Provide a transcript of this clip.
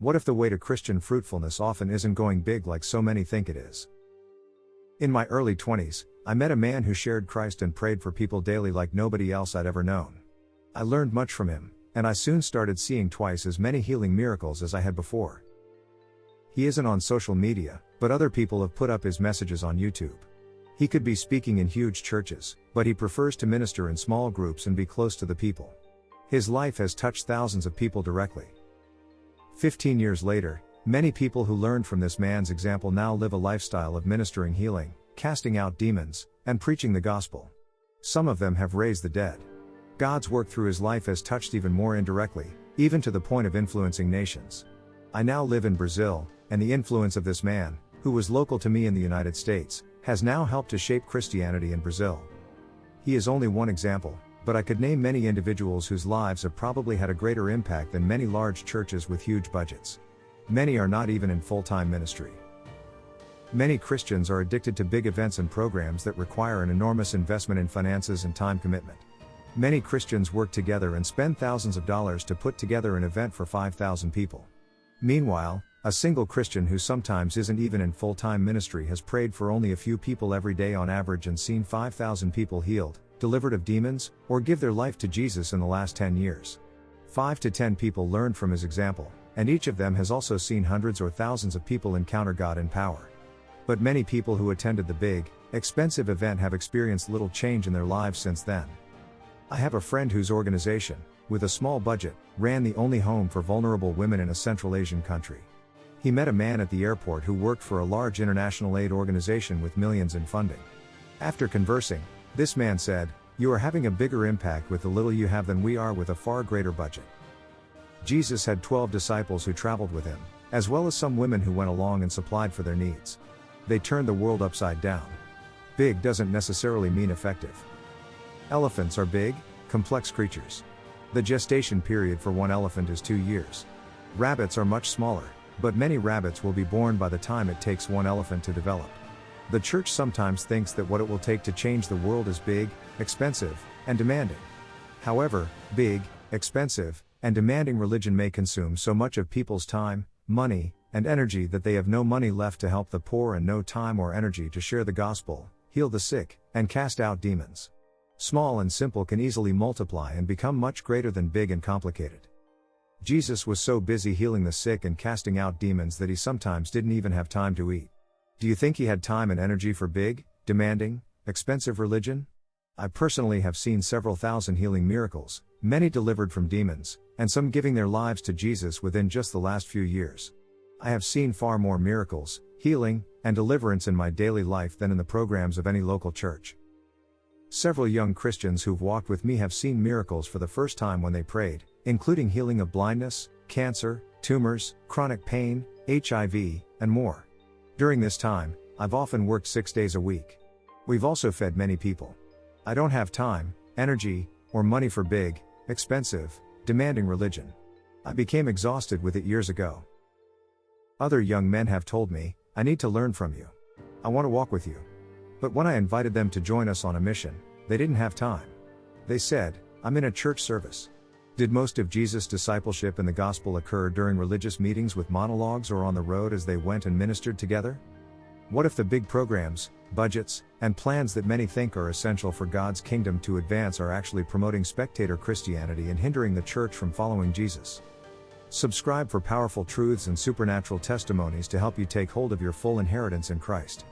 What if the way to Christian fruitfulness often isn't going big like so many think it is? In my early 20s, I met a man who shared Christ and prayed for people daily like nobody else I'd ever known. I learned much from him, and I soon started seeing twice as many healing miracles as I had before. He isn't on social media, but other people have put up his messages on YouTube. He could be speaking in huge churches, but he prefers to minister in small groups and be close to the people. His life has touched thousands of people directly. 15 years later, many people who learned from this man's example now live a lifestyle of ministering healing, casting out demons, and preaching the gospel. Some of them have raised the dead. God's work through his life has touched even more indirectly, even to the point of influencing nations. I now live in Brazil, and the influence of this man, who was local to me in the United States, has now helped to shape Christianity in Brazil. He is only one example, but I could name many individuals whose lives have probably had a greater impact than many large churches with huge budgets. Many are not even in full-time ministry. Many Christians are addicted to big events and programs that require an enormous investment in finances and time commitment. Many Christians work together and spend thousands of dollars to put together an event for 5,000 people. Meanwhile, a single Christian who sometimes isn't even in full-time ministry has prayed for only a few people every day on average and seen 5,000 people healed, delivered of demons, or give their life to Jesus in the last 10 years. 5 to 10 people learned from his example, and each of them has also seen hundreds or thousands of people encounter God in power. But many people who attended the big, expensive event have experienced little change in their lives since then. I have a friend whose organization, with a small budget, ran the only home for vulnerable women in a Central Asian country. He met a man at the airport who worked for a large international aid organization with millions in funding. After conversing, this man said, "You are having a bigger impact with the little you have than we are with a far greater budget." Jesus had 12 disciples who traveled with him, as well as some women who went along and supplied for their needs. They turned the world upside down. Big doesn't necessarily mean effective. Elephants are big, complex creatures. The gestation period for one elephant is 2 years. Rabbits are much smaller, but many rabbits will be born by the time it takes one elephant to develop. The church sometimes thinks that what it will take to change the world is big, expensive, and demanding. However, big, expensive, and demanding religion may consume so much of people's time, money, and energy that they have no money left to help the poor and no time or energy to share the gospel, heal the sick, and cast out demons. Small and simple can easily multiply and become much greater than big and complicated. Jesus was so busy healing the sick and casting out demons that he sometimes didn't even have time to eat. Do you think he had time and energy for big, demanding, expensive religion? I personally have seen several thousand healing miracles, many delivered from demons, and some giving their lives to Jesus within just the last few years. I have seen far more miracles, healing, and deliverance in my daily life than in the programs of any local church. Several young Christians who've walked with me have seen miracles for the first time when they prayed, including healing of blindness, cancer, tumors, chronic pain, HIV, and more. During this time, I've often worked 6 days a week. We've also fed many people. I don't have time, energy, or money for big, expensive, demanding religion. I became exhausted with it years ago. Other young men have told me, "I need to learn from you. I want to walk with you." But when I invited them to join us on a mission, they didn't have time. They said, "I'm in a church service." Did most of Jesus' discipleship in the gospel occur during religious meetings with monologues or on the road as they went and ministered together? What if the big programs, budgets, and plans that many think are essential for God's kingdom to advance are actually promoting spectator Christianity and hindering the church from following Jesus? Subscribe for powerful truths and supernatural testimonies to help you take hold of your full inheritance in Christ.